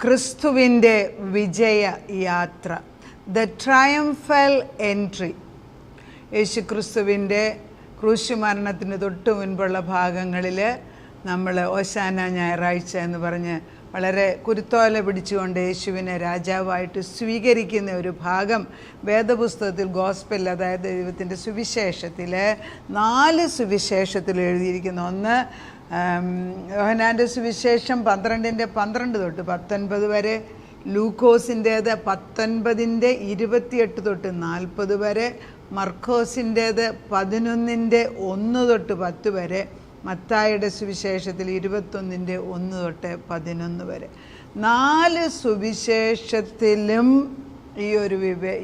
ക്രിസ്തുവിൻ്റെ വിജയ യാത്ര, the triumphal entry. യേശു ക്രിസ്തുവിൻ്റെ ക്രൂശ് മരണത്തിന് തൊട്ട് മുൻപുള്ള ഭാഗങ്ങളിൽ നമ്മൾ ഓശാന ഞായറാഴ്ച എന്ന് പറഞ്ഞ് വളരെ കുരുത്തോല പിടിച്ചുകൊണ്ട് യേശുവിനെ രാജാവായിട്ട് സ്വീകരിക്കുന്ന ഒരു ഭാഗം വേദപുസ്തകത്തിൽ ഗോസ്പെൽ, അതായത് ദൈവത്തിൻ്റെ സുവിശേഷത്തിൽ 4 സുവിശേഷത്തിൽ എഴുതിയിരിക്കുന്ന ഒന്ന് യോഹന്നാൻ്റെ സുവിശേഷം 12:12 തൊട്ട് 19 വരെ, ലൂക്കോസിൻ്റേത് 19:28 തൊട്ട് 40 വരെ, മർക്കോസിൻ്റേത് 11:1 തൊട്ട് 10 വരെ, മത്തായിയുടെ സുവിശേഷത്തിൽ 21:1 തൊട്ട് 11 വരെ. 4 സുവിശേഷത്തിലും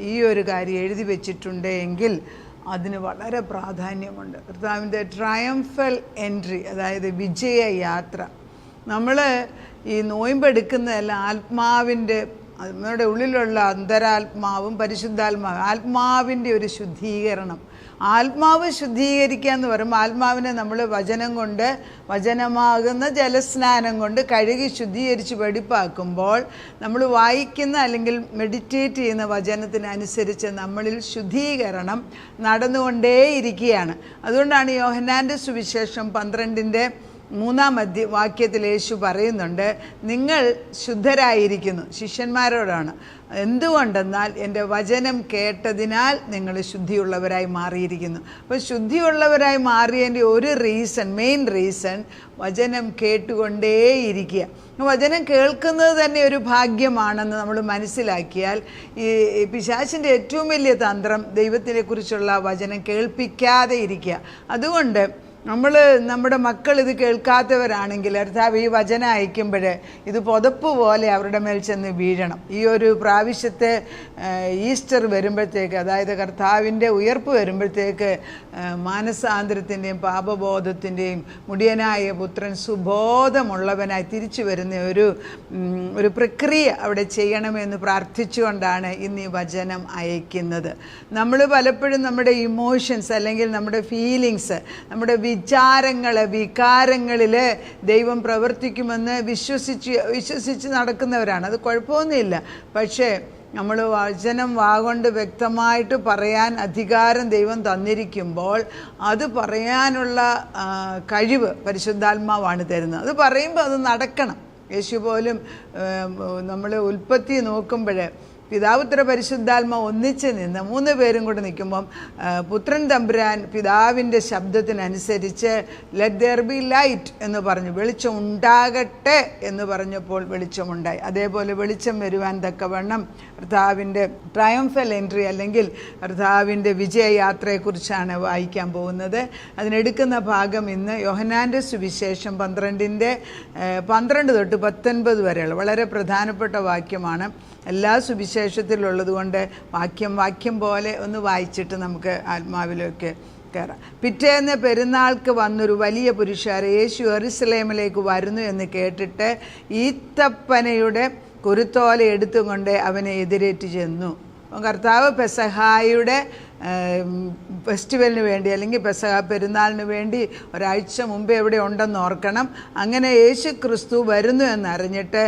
ഈ ഒരു കാര്യം എഴുതി വച്ചിട്ടുണ്ട് എങ്കിൽ അതിന് വളരെ പ്രാധാന്യമുണ്ട്. കർത്താവിൻ്റെ ട്രയംഫൽ എൻട്രി, അതായത് വിജയ യാത്ര. നമ്മൾ ഈ നോയമ്പെടുക്കുന്നതല്ല ആത്മാവിൻ്റെ, നമ്മുടെ ഉള്ളിലുള്ള അന്തരാത്മാവും പരിശുദ്ധാത്മാവും, ആത്മാവിൻ്റെ ഒരു ശുദ്ധീകരണം. ആത്മാവ് ശുദ്ധീകരിക്കുക എന്ന് പറയുമ്പോൾ ആത്മാവിനെ നമ്മൾ വചനം കൊണ്ട്, വചനമാകുന്ന ജലസ്നാനം കൊണ്ട് കഴുകി ശുദ്ധീകരിച്ച് വെടിപ്പാക്കുമ്പോൾ നമ്മൾ വായിക്കുന്ന അല്ലെങ്കിൽ മെഡിറ്റേറ്റ് ചെയ്യുന്ന വചനത്തിനനുസരിച്ച് നമ്മളിൽ ശുദ്ധീകരണം നടന്നുകൊണ്ടേയിരിക്കുകയാണ്. അതുകൊണ്ടാണ് യോഹന്നാൻ്റെ സുവിശേഷം 12:3 വാക്യത്തിൽ യേശു പറയുന്നുണ്ട്, നിങ്ങൾ ശുദ്ധരായിരിക്കുന്നു. ശിഷ്യന്മാരോടാണ്. എന്തുകൊണ്ടെന്നാൽ എൻ്റെ വചനം കേട്ടതിനാൽ നിങ്ങൾ ശുദ്ധിയുള്ളവരായി മാറിയിരിക്കുന്നു. അപ്പോൾ ശുദ്ധിയുള്ളവരായി മാറിയതിൻ്റെ ഒരു മെയിൻ റീസൺ വചനം കേട്ടുകൊണ്ടേയിരിക്കുക. വചനം കേൾക്കുന്നത് തന്നെ ഒരു ഭാഗ്യമാണെന്ന് നമ്മൾ മനസ്സിലാക്കിയാൽ, ഈ പിശാചിൻ്റെ ഏറ്റവും വലിയ തന്ത്രം ദൈവത്തിനെ കുറിച്ചുള്ള വചനം കേൾപ്പിക്കാതെ ഇരിക്കുക. അതുകൊണ്ട് നമ്മുടെ മക്കൾ ഇത് കേൾക്കാത്തവരാണെങ്കിൽ കർത്താവ് ഈ വചനം അയക്കുമ്പോൾ ഇത് പുതപ്പ് പോലെ അവരുടെ മേൽ ചെന്ന് വീഴണം. ഈ ഒരു പ്രാവശ്യത്തെ ഈസ്റ്റർ വരുമ്പോഴത്തേക്ക്, അതായത് കർത്താവിൻ്റെ ഉയർപ്പ് വരുമ്പോഴത്തേക്ക്, മാനസാന്തരത്തിൻ്റെയും പാപബോധത്തിൻ്റെയും മുടിയനായ പുത്രൻ സുബോധമുള്ളവനായി തിരിച്ചു വരുന്ന ഒരു പ്രക്രിയ അവിടെ ചെയ്യണമെന്ന് പ്രാർത്ഥിച്ചുകൊണ്ടാണ് ഇന്ന് ഈ വചനം അയക്കുന്നത്. നമ്മൾ പലപ്പോഴും നമ്മുടെ ഇമോഷൻസ് അല്ലെങ്കിൽ നമ്മുടെ ഫീലിങ്സ്, നമ്മുടെ വികാരങ്ങളിൽ ദൈവം പ്രവർത്തിക്കുമെന്ന് വിശ്വസിച്ച് നടക്കുന്നവരാണ്. അത് കുഴപ്പമൊന്നുമില്ല. പക്ഷേ നമ്മൾ വചനം വാഗൊണ്ട് വ്യക്തമായിട്ട് പറയാൻ അധികാരം ദൈവം തന്നിരിക്കുമ്പോൾ അത് പറയാനുള്ള കഴിവ് പരിശുദ്ധാത്മാവാണ് തരുന്നത്. അത് പറയുമ്പോൾ അത് നടക്കണം. യേശു പോലും നമ്മൾ ഉൽപ്പത്തി നോക്കുമ്പോൾ പിതാവുത്ര പരിശുദ്ധാത്മ ഒന്നിച്ച് നിന്ന് 3 പേരും കൂടെ നിൽക്കുമ്പം പുത്രൻ തമ്പുരാൻ പിതാവിൻ്റെ ശബ്ദത്തിനനുസരിച്ച് ലെറ്റ് ദെയർ ബി ലൈറ്റ് എന്ന് പറഞ്ഞു, വെളിച്ചം ഉണ്ടാകട്ടെ എന്ന് പറഞ്ഞപ്പോൾ വെളിച്ചമുണ്ടായി. അതേപോലെ വെളിച്ചം വരുവാൻ തക്കവണ്ണം കർത്താവിൻ്റെ ട്രയംഫൽ എൻട്രി അല്ലെങ്കിൽ കർത്താവിൻ്റെ വിജയയാത്രയെക്കുറിച്ചാണ് വായിക്കാൻ പോകുന്നത്. അതിനെടുക്കുന്ന ഭാഗം ഇന്ന് യോഹന്നാൻ്റെ സുവിശേഷം 12:12 തൊട്ട് 19 വരെയുള്ള വളരെ പ്രധാനപ്പെട്ട വാക്യമാണ്. എല്ലാ സുവിശേഷത്തിലുള്ളത് കൊണ്ട് വാക്യം പോലെ ഒന്ന് വായിച്ചിട്ട് നമുക്ക് ആത്മാവിലേക്ക് കയറാം. പിറ്റേന്ന് പെരുന്നാൾക്ക് വന്നൊരു വലിയ പുരുഷാരം യേശു യെരൂശലേമിലേക്ക് വരുന്നു എന്ന് കേട്ടിട്ട് ഈത്തപ്പനയുടെ കുരുത്തോല എടുത്തുകൊണ്ട് അവനെ എതിരേറ്റ് ചെന്നു. കർത്താവ് പെസഹായുടെ ഫെസ്റ്റിവലിന് വേണ്ടി അല്ലെങ്കിൽ പെസഹ പെരുന്നാളിന് വേണ്ടി ഒരാഴ്ച മുമ്പ് എവിടെ ഉണ്ടെന്ന് ഓർക്കണം. അങ്ങനെ യേശു ക്രിസ്തു വരുന്നു എന്നറിഞ്ഞിട്ട്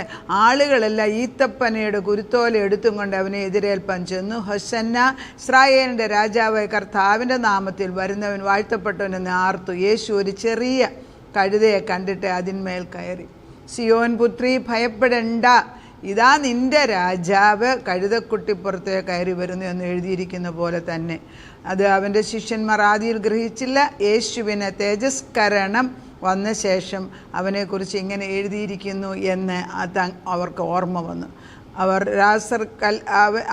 ആളുകളെല്ലാം ഈത്തപ്പനയുടെ കുരുത്തോല എടുത്തും കൊണ്ട് അവനെ എതിരേൽപ്പാൻ ചെന്നു. ഹൊശന്ന, ഇസ്രായേലിൻ്റെ രാജാവായ കർത്താവിൻ്റെ നാമത്തിൽ വരുന്നവൻ വാഴ്ത്തപ്പെട്ടവനെന്ന് ആർത്തു. യേശു ഒരു ചെറിയ കഴുതയെ കണ്ടിട്ട് അതിന്മേൽ കയറി. സിയോൻ പുത്രി, ഭയപ്പെടേണ്ട, ഇതാ നിന്റെ രാജാവ് കഴുതക്കുട്ടിപ്പുറത്തെ കയറി വരുന്നു എന്ന് എഴുതിയിരിക്കുന്ന പോലെ തന്നെ. അത് അവൻ്റെ ശിഷ്യന്മാർ ആദിയിൽ ഗ്രഹിച്ചില്ല. യേശുവിന് തേജസ്കരണം വന്ന ശേഷം അവനെക്കുറിച്ച് ഇങ്ങനെ എഴുതിയിരിക്കുന്നു എന്ന് അവർക്ക് ഓർമ്മ വന്നു.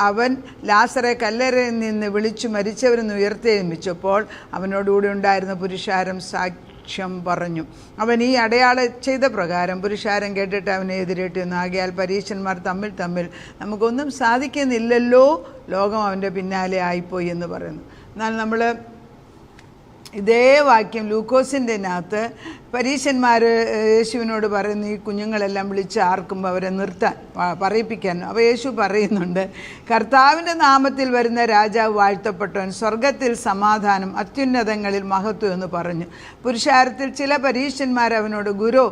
അവൻ ലാസറെ കല്ലറയിൽ നിന്ന് വിളിച്ചു മരിച്ചവരെന്ന് ഉയർത്തെഴുന്നേൽപ്പിച്ചപ്പോൾ അവനോടുകൂടി ഉണ്ടായിരുന്ന പുരുഷാരം സാക്ഷ്യം പറഞ്ഞു. അവൻ ഈ അടയാളം ചെയ്ത പ്രകാരം പുരുഷാരം കേട്ടിട്ട് അവനെ എതിരേറ്റ് നിന്ന്. ആകയാൽ പരീശന്മാർ തമ്മിൽ നമുക്കൊന്നും സാധിക്കുന്നില്ലല്ലോ, ലോകം അവൻ്റെ പിന്നാലെ ആയിപ്പോയി എന്ന് പറയുന്നു. എന്നാൽ നമ്മൾ ഇതേ വാക്യം ലൂക്കോസിൻ്റെ അകത്ത് പരീശന്മാർ യേശുവിനോട് പറയുന്നു, ഈ കുഞ്ഞുങ്ങളെല്ലാം വിളിച്ച് ആർക്കുമ്പോൾ അവരെ നിർത്താൻ പറയിപ്പിക്കാൻ. അപ്പോൾ യേശു പറയുന്നുണ്ട്, കർത്താവിൻ്റെ നാമത്തിൽ വരുന്ന രാജാവ് വാഴ്ത്തപ്പെട്ടവൻ, സ്വർഗത്തിൽ സമാധാനം, അത്യുന്നതങ്ങളിൽ മഹത്വം എന്ന് പറഞ്ഞു. പുരുഷാരത്തിൽ ചില പരീശന്മാർ അവനോട്, ഗുരു,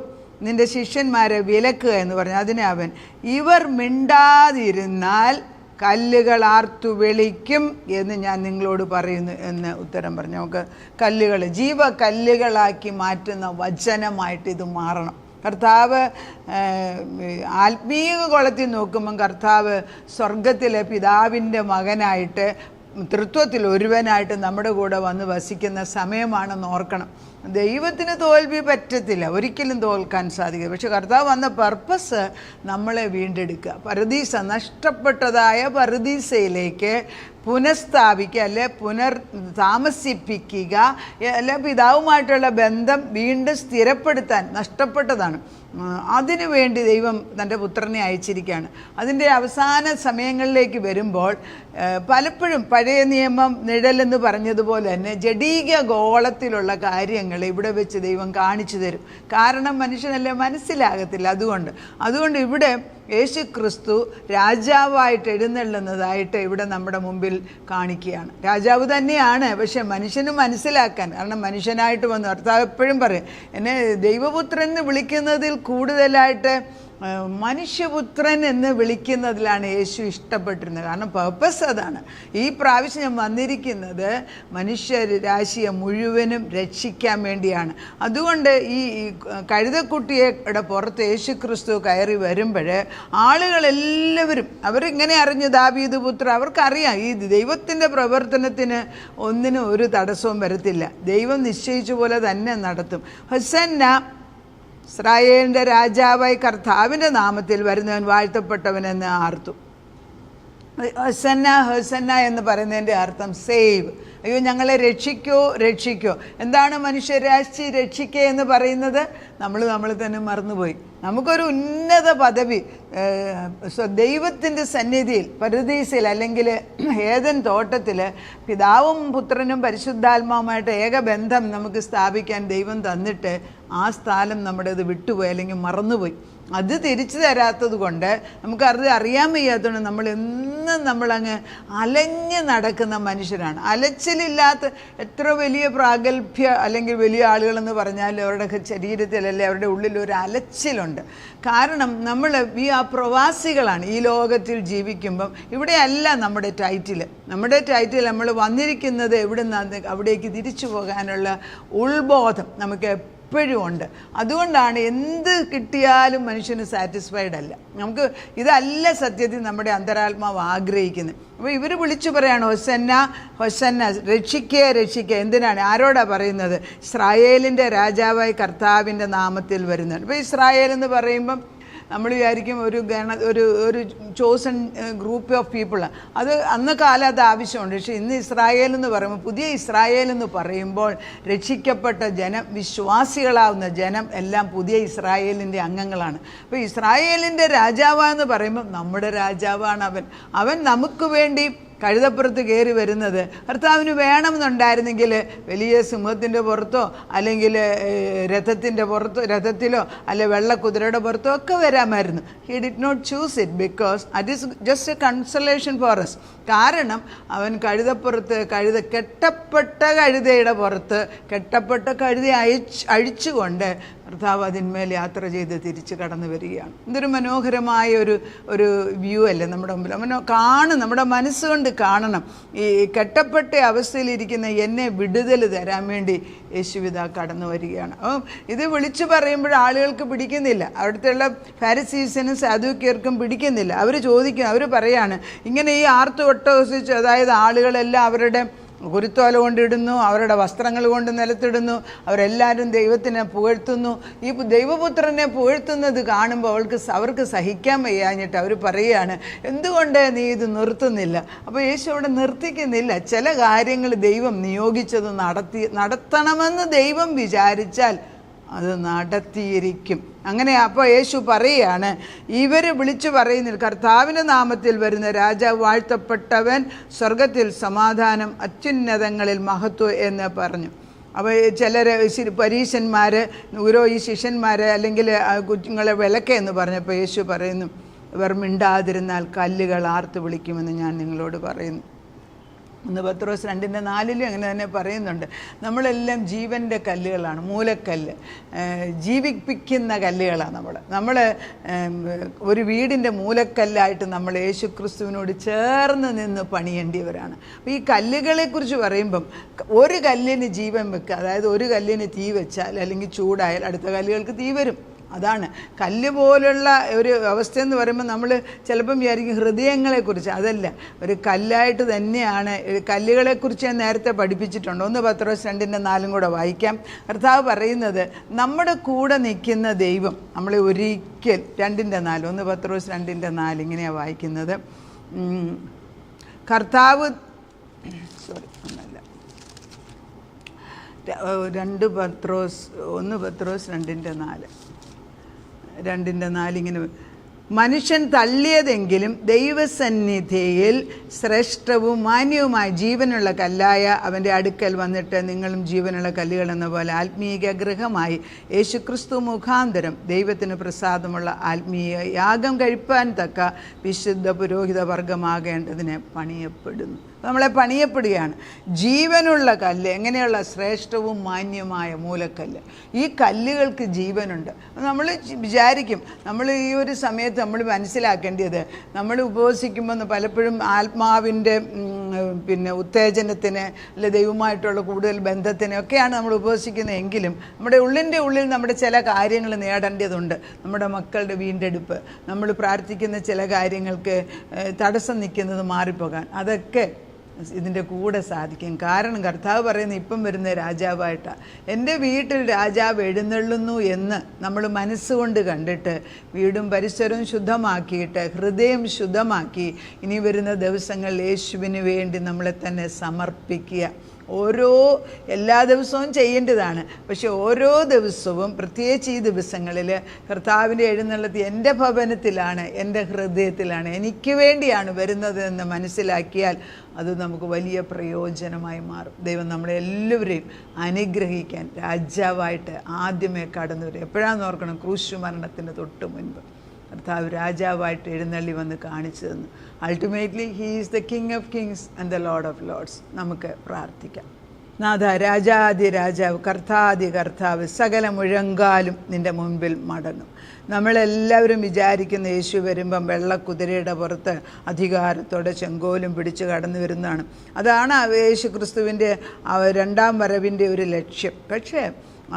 നിൻ്റെ ശിഷ്യന്മാരെ വിലക്കുക എന്ന് പറഞ്ഞു. അതിനെ അവൻ, ഇവർ മിണ്ടാതിരുന്നാൽ കല്ലുകൾ ആർത്തു വിളിക്കും എന്ന് ഞാൻ നിങ്ങളോട് പറയുന്നു എന്ന് ഉത്തരം പറഞ്ഞു. നമുക്ക് കല്ലുകൾ ജീവകല്ലുകളാക്കി മാറ്റുന്ന വചനമായിട്ട് ഇത് മാറണം. കർത്താവ് ആത്മീയ കോളത്തിൽ നോക്കുമ്പം കർത്താവ് സ്വർഗത്തിലെ പിതാവിൻ്റെ മകനായിട്ട് തൃത്വത്തിൽ ഒരുവനായിട്ട് നമ്മുടെ കൂടെ വന്ന് വസിക്കുന്ന സമയമാണെന്ന് ഓർക്കണം. ദൈവത്തിന് തോൽവി പറ്റത്തില്ല, ഒരിക്കലും തോൽക്കാൻ സാധിക്കില്ല. പക്ഷെ കർത്താവ് വന്ന പർപ്പസ് നമ്മളെ വീണ്ടെടുക്കുക, പറുദീസ, നഷ്ടപ്പെട്ടതായ പറുദീസയിലേക്ക് പുനഃസ്ഥാപിക്കുക, അല്ലെ താമസിപ്പിക്കുക, അല്ലെ പിതാവുമായിട്ടുള്ള ബന്ധം വീണ്ടും സ്ഥിരപ്പെടുത്താൻ നഷ്ടപ്പെട്ടതാണ്. അതിനു വേണ്ടി ദൈവം തൻ്റെ പുത്രനെ അയച്ചിരിക്കുകയാണ്. അതിൻ്റെ അവസാന സമയങ്ങളിലേക്ക് വരുമ്പോൾ പലപ്പോഴും പഴയ നിയമം നിഴലെന്ന് പറഞ്ഞതുപോലെ തന്നെ ജഡീക ഗോളത്തിലുള്ള കാര്യങ്ങൾ ഇവിടെ വെച്ച് ദൈവം കാണിച്ചു തരും. കാരണം മനുഷ്യനല്ലേ മനസ്സിലാകത്തില്ല. അതുകൊണ്ട് ഇവിടെ യേശു ക്രിസ്തു രാജാവായിട്ട് എഴുന്നള്ളുന്നതായിട്ട് ഇവിടെ നമ്മുടെ മുമ്പിൽ കാണിക്കുകയാണ്. രാജാവ് തന്നെയാണ്, പക്ഷെ മനുഷ്യന് മനസ്സിലാക്കാൻ, കാരണം മനുഷ്യനായിട്ട് വന്നു. കർത്താവ് എപ്പോഴും പറയും, എന്നെ ദൈവപുത്രൻ എന്ന് വിളിക്കുന്നതിൽ കൂടുതലായിട്ട് മനുഷ്യപുത്രൻ എന്ന് വിളിക്കുന്നതിലാണ് യേശു ഇഷ്ടപ്പെട്ടിരുന്നത്. കാരണം പർപ്പസ് അതാണ്. ഈ പ്രാവശ്യം ഞാൻ വന്നിരിക്കുന്നത് മനുഷ്യരാശിയെ മുഴുവനും രക്ഷിക്കാൻ വേണ്ടിയാണ്. അതുകൊണ്ട് ഈ കഴുതക്കുട്ടിയുടെ പുറത്ത് യേശു ക്രിസ്തു കയറി വരുമ്പോൾ ആളുകളെല്ലാവരും അവരിങ്ങനെ അറിഞ്ഞു, ദാവീദ് പുത്ര, അവർക്കറിയാം ഈ ദൈവത്തിൻ്റെ പ്രവർത്തനത്തിന് ഒന്നിനും ഒരു തടസ്സവും വരത്തില്ല. ദൈവം നിശ്ചയിച്ച പോലെ തന്നെ നടത്തും. ഹോസന്ന, ഇസ്രായേലിൻ്റെ രാജാവായി കർത്താവിൻ്റെ നാമത്തിൽ വരുന്നവൻ വാഴ്ത്തപ്പെട്ടവനെന്ന് ആർത്തു. ഹോസന്ന, ഹോസന്ന എന്ന് പറയുന്നതിൻ്റെ അർത്ഥം സേവ്. അയ്യോ ഞങ്ങളെ രക്ഷിക്കോ. എന്താണ് മനുഷ്യരാശി രക്ഷിക്കുക എന്ന് പറയുന്നത്? നമ്മൾ തന്നെ മറന്നുപോയി. നമുക്കൊരു ഉന്നത പദവി ദൈവത്തിൻ്റെ സന്നിധിയിൽ പറുദീസയിൽ അല്ലെങ്കിൽ ഏദൻ തോട്ടത്തിൽ പിതാവും പുത്രനും പരിശുദ്ധാത്മാവുമായിട്ട് ഏകബന്ധം നമുക്ക് സ്ഥാപിക്കാൻ ദൈവം തന്നിട്ട് ആ സ്ഥലം നമ്മുടേത് വിട്ടുപോയി അല്ലെങ്കിൽ മറന്നുപോയി. അത് തിരിച്ചു തരാത്തത് കൊണ്ട് നമുക്കത് അറിയാൻ വയ്യാത്തതുകൊണ്ട് നമ്മളങ്ങ് അലഞ്ഞ് നടക്കുന്ന മനുഷ്യരാണ്. അലച്ചിലില്ലാത്ത എത്ര വലിയ പ്രാഗൽഭ്യ അല്ലെങ്കിൽ വലിയ ആളുകളെന്ന് പറഞ്ഞാൽ അവരുടെ ശരീരത്തിലല്ലേ അവരുടെ ഉള്ളിൽ ഒരു അലച്ചിലുണ്ട്. കാരണം നമ്മൾ ആ പ്രവാസികളാണ്. ഈ ലോകത്തിൽ ജീവിക്കുമ്പം ഇവിടെയല്ല നമ്മുടെ ടൈറ്റിൽ നമ്മൾ വന്നിരിക്കുന്നത് എവിടെ നിന്ന് അവിടേക്ക് തിരിച്ചു പോകാനുള്ള ഉൾബോധം നമുക്ക് എപ്പോഴും ഉണ്ട്. അതുകൊണ്ടാണ് എന്ത് കിട്ടിയാലും മനുഷ്യന് സാറ്റിസ്ഫൈഡ് അല്ല. നമുക്ക് ഇതല്ല സത്യത്തിൽ നമ്മുടെ അന്തരാത്മാവ് ആഗ്രഹിക്കുന്നത്. അപ്പോൾ ഇവർ വിളിച്ചു പറയാണ്, ഹൊസന്ന, രക്ഷിക്കുക. എന്തിനാണ്, ആരോടാ പറയുന്നത്? ഇസ്രായേലിൻ്റെ രാജാവായി കർത്താവിൻ്റെ നാമത്തിൽ വരുന്നതാണ്. ഇപ്പോൾ ഇസ്രായേൽ എന്ന് പറയുമ്പം നമ്മൾ വിചാരിക്കും ഒരു ചോസൺ ഗ്രൂപ്പ് ഓഫ് പീപ്പിളാണ്. അത് അന്ന് കാലം അത് ആവശ്യമുണ്ട്. പക്ഷേ ഇന്ന് ഇസ്രായേൽ എന്ന് പറയുമ്പോൾ, പുതിയ ഇസ്രായേൽ എന്ന് പറയുമ്പോൾ രക്ഷിക്കപ്പെട്ട ജനം, വിശ്വാസികളാവുന്ന ജനം എല്ലാം പുതിയ ഇസ്രായേലിൻ്റെ അംഗങ്ങളാണ്. അപ്പോൾ ഇസ്രായേലിൻ്റെ രാജാവാന്ന് പറയുമ്പോൾ നമ്മുടെ രാജാവാണ് അവൻ നമുക്ക് വേണ്ടി കഴുതപ്പുറത്ത് കയറി വരുന്നത്. കർത്താവിന് വേണമെന്നുണ്ടായിരുന്നെങ്കിൽ വലിയ സിംഹത്തിൻ്റെ പുറത്തോ അല്ലെങ്കിൽ രഥത്തിലോ അല്ലെ വെള്ളക്കുതിരയുടെ പുറത്തോ ഒക്കെ വരാമായിരുന്നു. He did not choose it because it is just a consolation for us. കാരണം അവൻ കഴുതപ്പുറത്ത് കെട്ടപ്പെട്ട കഴുതയുടെ പുറത്ത് കെട്ടപ്പെട്ട കഴുതയെ അഴിച്ചുകൊണ്ട് കർത്താവ് അതിന്മേൽ യാത്ര ചെയ്ത് തിരിച്ച് കടന്നു വരികയാണ്. എന്തൊരു മനോഹരമായ ഒരു വ്യൂ അല്ലേ നമ്മുടെ മുമ്പിൽ. നമ്മുടെ മനസ്സുകൊണ്ട് കാണണം. ഈ കെട്ടപ്പെട്ട അവസ്ഥയിലിരിക്കുന്ന എന്നെ വിടുതൽ തരാൻ വേണ്ടി യേശുവിത കടന്നു വരികയാണ്. അപ്പം ഇത് വിളിച്ചു പറയുമ്പോൾ ആളുകൾക്ക് പിടിക്കുന്നില്ല. അവിടുത്തെയുള്ള ഫാരിസീസിനും സദൂക്യർക്കും പിടിക്കുന്നില്ല. അവർ പറയാണ്, ഇങ്ങനെ ഈ ആർത്തുവട്ടവസിച്ച്, അതായത് ആളുകളെല്ലാം അവരുടെ കുരുത്തോല കൊണ്ടിടുന്നു, അവരുടെ വസ്ത്രങ്ങൾ കൊണ്ട് നിലത്തിടുന്നു, അവരെല്ലാവരും ദൈവത്തിനെ പുകഴ്ത്തുന്നു. ഈ ദൈവപുത്രനെ പുകഴ്ത്തുന്നത് കാണുമ്പോൾ അവർക്ക് സഹിക്കാൻ വയ്യാഞ്ഞിട്ട് അവർ പറയുകയാണ്, എന്തുകൊണ്ട് നീ ഇത് നിർത്തുന്നില്ല? അപ്പോൾ യേശു അവിടെ നിർത്തിക്കുന്നില്ല. ചില കാര്യങ്ങൾ ദൈവം നിയോഗിച്ചത് നടത്തണമെന്ന് ദൈവം വിചാരിച്ചാൽ അത് നടത്തിയിരിക്കും. അങ്ങനെ അപ്പോൾ യേശു പറയുകയാണ്, ഇവർ വിളിച്ചു പറയുന്നില്ല, കർത്താവിൻ്റെ നാമത്തിൽ വരുന്ന രാജാവ് വാഴ്ത്തപ്പെട്ടവൻ, സ്വർഗത്തിൽ സമാധാനം, അത്യുന്നതങ്ങളിൽ മഹത്വം എന്ന് പറഞ്ഞു. അപ്പോൾ ചിലർ പരീശന്മാർ, ഈ ശിഷ്യന്മാർ അല്ലെങ്കിൽ കുഞ്ഞുങ്ങളെ വിലക്കെന്ന് പറഞ്ഞപ്പോൾ യേശു പറയുന്നു, ഇവർ മിണ്ടാതിരുന്നാൽ കല്ലുകൾ ആർത്ത് വിളിക്കുമെന്ന് ഞാൻ നിങ്ങളോട് പറയുന്നു. 1 പത്രോസ് 2:4 അങ്ങനെ തന്നെ പറയുന്നുണ്ട്. നമ്മളെല്ലാം ജീവൻ്റെ കല്ലുകളാണ്, മൂലക്കല്ല്, ജീവിപ്പിക്കുന്ന കല്ലുകളാണ് നമ്മൾ ഒരു വീടിൻ്റെ മൂലക്കല്ലായിട്ട് നമ്മൾ യേശുക്രിസ്തുവിനോട് ചേർന്ന് നിന്ന് പണിയേണ്ടിയവരാണ്. അപ്പോൾ ഈ കല്ലുകളെക്കുറിച്ച് പറയുമ്പം ഒരു കല്ലിന് ജീവൻ വെക്കുക, അതായത് ഒരു കല്ലിന് തീ വെച്ചാൽ അല്ലെങ്കിൽ ചൂടായാൽ അടുത്ത കല്ലുകൾക്ക് തീ വരും. അതാണ് കല്ല് പോലുള്ള ഒരു അവസ്ഥയെന്ന് പറയുമ്പോൾ നമ്മൾ ചിലപ്പം വിചാരിക്കും ഹൃദയങ്ങളെക്കുറിച്ച്. അതല്ല, ഒരു കല്ലായിട്ട് തന്നെയാണ്. കല്ലുകളെക്കുറിച്ച് ഞാൻ നേരത്തെ പഠിപ്പിച്ചിട്ടുണ്ട്. 1 പത്രോസ് 2:4 കൂടെ വായിക്കാം. കർത്താവ് പറയുന്നത് നമ്മുടെ കൂടെ നിൽക്കുന്ന ദൈവം നമ്മളെ ഒരിക്കൽ 2:4 1 പത്രോസ് 2:4 ഇങ്ങനെയാണ് വായിക്കുന്നത്. കർത്താവ് 1 പത്രോസ് 2:4 ഇങ്ങനെ, മനുഷ്യൻ തള്ളിയതെങ്കിലും ദൈവസന്നിധിയിൽ ശ്രേഷ്ഠവും മാന്യവുമായ ജീവനുള്ള കല്ലായ അവൻ്റെ അടുക്കൽ വന്നിട്ട് നിങ്ങളും ജീവനുള്ള കല്ലുകൾ എന്ന പോലെ ആത്മീയ ഗൃഹമായി യേശുക്രിസ്തു മുഖാന്തരം ദൈവത്തിന് പ്രസാദമുള്ള ആത്മീയ യാഗം കഴിപ്പാൻ തക്ക വിശുദ്ധ പുരോഹിത വർഗമാകേണ്ടതിന് പണിയപ്പെടുന്നു. നമ്മളെ പണിയപ്പെടുകയാണ്. ജീവനുള്ള കല്ല്, എങ്ങനെയുള്ള ശ്രേഷ്ഠവും മാന്യമായ മൂലക്കല്ല്. ഈ കല്ലുകൾക്ക് ജീവനുണ്ട്. നമ്മൾ വിചാരിക്കും, നമ്മൾ ഈ ഒരു സമയത്ത് നമ്മൾ മനസ്സിലാക്കേണ്ടത്, നമ്മൾ ഉപവസിക്കുമ്പോൾ പലപ്പോഴും ആത്മാവിൻ്റെ ഉത്തേജനത്തിന് അല്ലെ ദൈവമായിട്ടുള്ള കൂടുതൽ ബന്ധത്തിനൊക്കെയാണ് നമ്മൾ ഉപവസിക്കുന്നതെങ്കിലും നമ്മുടെ ഉള്ളിൽ നമ്മുടെ ചില കാര്യങ്ങൾ നേടേണ്ടതുണ്ട്. നമ്മുടെ മക്കളുടെ വീണ്ടെടുപ്പ്, നമ്മൾ പ്രാർത്ഥിക്കുന്ന ചില കാര്യങ്ങൾക്ക് തടസ്സം നിൽക്കുന്നത് മാറിപ്പോകാൻ, അതൊക്കെ ഇതിൻ്റെ കൂടെ സാധിക്കും. കാരണം കർത്താവ് പറയുന്നത് ഇപ്പം വരുന്ന രാജാവായിട്ടാണ്. എൻ്റെ വീട്ടിൽ രാജാവ് എഴുന്നള്ളുന്നു എന്ന് നമ്മൾ മനസ്സുകൊണ്ട് കണ്ടിട്ട് വീടും പരിസരവും ശുദ്ധമാക്കിയിട്ട് ഹൃദയം ശുദ്ധമാക്കി ഇനി വരുന്ന ദിവസങ്ങളിൽ യേശുവിന് വേണ്ടി നമ്മളെ തന്നെ സമർപ്പിക്കുക. എല്ലാ ദിവസവും ചെയ്യേണ്ടതാണ്. പക്ഷെ ഓരോ ദിവസവും പ്രത്യേകിച്ച് ഈ ദിവസങ്ങളിൽ കർത്താവിൻ്റെ എഴുന്നള്ളത്ത് എൻ്റെ ഭവനത്തിലാണ്, എൻ്റെ ഹൃദയത്തിലാണ്, എനിക്ക് വേണ്ടിയാണ് വരുന്നത് എന്ന് മനസ്സിലാക്കിയാൽ അത് നമുക്ക് വലിയ പ്രയോജനമായി മാറും. ദൈവം നമ്മളെല്ലാവരെയും അനുഗ്രഹിക്കാൻ രാജാവായിട്ട് ആദ്യമേ കടന്നു വരും. എപ്പോഴാണെന്ന് ഓർക്കണം, ക്രൂശ് മരണത്തിന് തൊട്ട് മുൻപ് കർത്താവ് രാജാവായിട്ട് എഴുന്നള്ളി വന്ന് കാണിച്ചു തന്നു. Ultimately he is the king of Kings and the Lord of Lord's. നമുക്ക് പ്രാർത്ഥിക്കാം. നാഥ, രാജാതി രാജാവ്, കർത്താതി കർത്താവ്, സകല മുഴങ്കാലും നിൻ്റെ മുൻപിൽ മടങ്ങും. നമ്മളെല്ലാവരും വിചാരിക്കുന്ന യേശു വരുമ്പം വെള്ളക്കുതിരയുടെ പുറത്ത് അധികാരത്തോടെ ചെങ്കോലും പിടിച്ച് കടന്നു വരുന്നതാണ്. അതാണ് യേശു ക്രിസ്തുവിൻ്റെ രണ്ടാം വരവിൻ്റെ ഒരു ലക്ഷ്യം. പക്ഷേ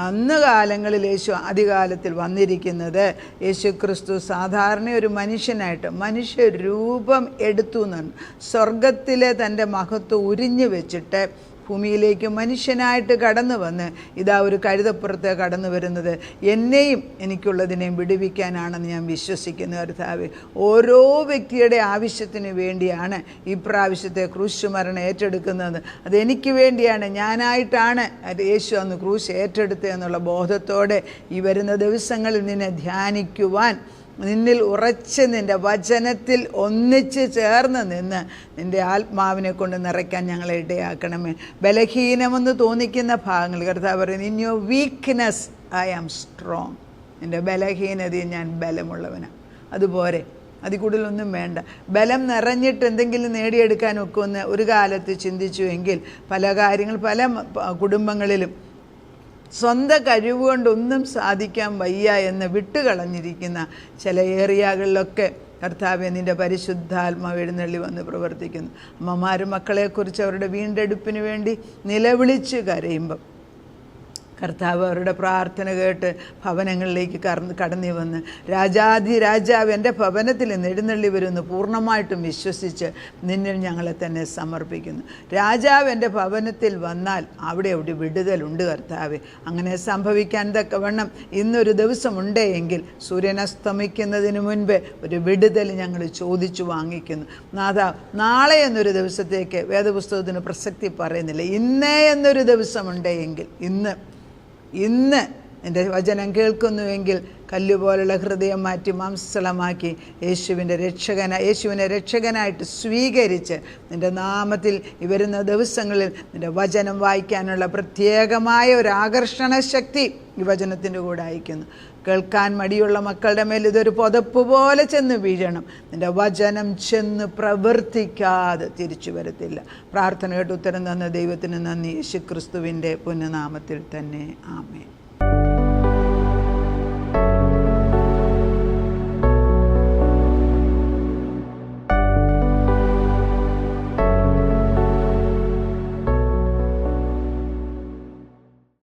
അന്ന് കാലങ്ങളിൽ യേശു ആദ്യകാലത്തിൽ വന്നിരിക്കുന്നത് യേശു ക്രിസ്തു സാധാരണ ഒരു മനുഷ്യനായിട്ട് മനുഷ്യരൂപം എടുത്തു എന്നാണ്. സ്വർഗത്തിലെ തൻ്റെ മഹത്വം ഉരിഞ്ഞു വെച്ചിട്ട് ഭൂമിയിലേക്ക് മനുഷ്യനായിട്ട് കടന്നു വന്ന് ഇതാ ഒരു കഴുതപ്പുറത്ത് കടന്നു വരുന്നത് എന്നെയും എനിക്കുള്ളതിനെയും വിടുവിക്കാനാണെന്ന് ഞാൻ വിശ്വസിക്കുന്നു. കർത്താവേ, ഓരോ വ്യക്തിയുടെ ആവശ്യത്തിന് വേണ്ടിയാണ് ഈ പ്രാവശ്യത്തെ ക്രൂശ് മരണം ഏറ്റെടുക്കുന്നത്. അതെനിക്ക് വേണ്ടിയാണ്, ഞാനായിട്ടാണ് യേശു അന്ന് ക്രൂശ് ഏറ്റെടുത്തത് എന്നുള്ള ബോധത്തോടെ ഈ വരുന്ന ദിവസങ്ങളിൽ നിന്നെ ധ്യാനിക്കുവാൻ, നിന്നിൽ ഉറച്ച് നിൻ്റെ വചനത്തിൽ ഒന്നിച്ച് ചേർന്ന് നിന്ന് നിൻ്റെ ആത്മാവിനെ കൊണ്ട് നിറയ്ക്കാൻ ഞങ്ങളെ ഇടയാക്കണമേ. ബലഹീനമെന്ന് തോന്നിക്കുന്ന ഭാഗങ്ങൾ കർത്താവ് പറയുന്നത്, in your weakness I am strong. എൻ്റെ ബലഹീനതയിൽ ഞാൻ ബലമുള്ളവനാണ്. അതുപോലെ അതിൽ കൂടുതലൊന്നും വേണ്ട. ബലം നിറഞ്ഞിട്ട് എന്തെങ്കിലും നേടിയെടുക്കാൻ ഒക്കുമെന്ന് ഒരു കാലത്ത് ചിന്തിച്ചു എങ്കിൽ പല കാര്യങ്ങൾ പല കുടുംബങ്ങളിലും സ്വന്തം കഴിവുകൊണ്ടൊന്നും സാധിക്കാൻ വയ്യ എന്ന് വിട്ടുകളഞ്ഞിരിക്കുന്ന ചില ഏരിയകളിലൊക്കെ കർത്താവേ, നിൻ്റെ പരിശുദ്ധാത്മാവ് എഴുന്നള്ളി വന്ന് പ്രവർത്തിക്കുന്നു. അമ്മമാരും മക്കളെക്കുറിച്ച് അവരുടെ വീണ്ടെടുപ്പിന് വേണ്ടി നിലവിളിച്ച് കരയുമ്പം കർത്താവ് അവരുടെ പ്രാർത്ഥന കേട്ട് ഭവനങ്ങളിലേക്ക് കടന്നു വന്ന് രാജാധി രാജാവ് എൻ്റെ ഭവനത്തിൽ നിന്ന് എഴുന്നള്ളി വരുമെന്ന് പൂർണ്ണമായിട്ടും വിശ്വസിച്ച് നിന്നിൽ ഞങ്ങളെ തന്നെ സമർപ്പിക്കുന്നു. രാജാവ് എൻ്റെ ഭവനത്തിൽ വന്നാൽ അവിടെ വിടുതലുണ്ട് കർത്താവേ. അങ്ങനെ സംഭവിക്കാൻ തക്കവണ്ണം ഇന്നൊരു ദിവസമുണ്ട് എങ്കിൽ സൂര്യൻ അസ്തമിക്കുന്നതിന് മുൻപ് ഒരു വിടുതൽ ഞങ്ങൾ ചോദിച്ചു വാങ്ങിക്കുന്നു. നാഥ, നാളെ എന്നൊരു ദിവസത്തേക്ക് വേദപുസ്തകത്തിന് പ്രസക്തി പറയുന്നില്ല. ഇന്നേ എന്നൊരു ദിവസമുണ്ട് എങ്കിൽ ഇന്ന് എൻ്റെ വചനം കേൾക്കുന്നുവെങ്കിൽ കല്ലുപോലുള്ള ഹൃദയം മാറ്റി മാംസളമാക്കി യേശുവിനെ രക്ഷകനായിട്ട് സ്വീകരിച്ച് നിൻ്റെ നാമത്തിൽ ഈ വരുന്ന ദിവസങ്ങളിൽ നിൻ്റെ വചനം വായിക്കാനുള്ള പ്രത്യേകമായ ഒരു ആകർഷണ ശക്തി ഈ വചനത്തിൻ്റെ കൂടെ അയക്കുന്നു. കേൾക്കാൻ മടിയുള്ള മക്കളുടെ മേൽ ഇതൊരു പുതപ്പ് പോലെ ചെന്ന് വീഴണം. നിൻ്റെ വചനം ചെന്ന് പ്രവർത്തിക്കാതെ തിരിച്ചു വരത്തില്ല. പ്രാർത്ഥന കേട്ട് ഉത്തരം തന്ന ദൈവത്തിന് നന്ദി. യേശുക്രിസ്തുവിൻ്റെ പുണ്യനാമത്തിൽ തന്നെ ആമേൻ.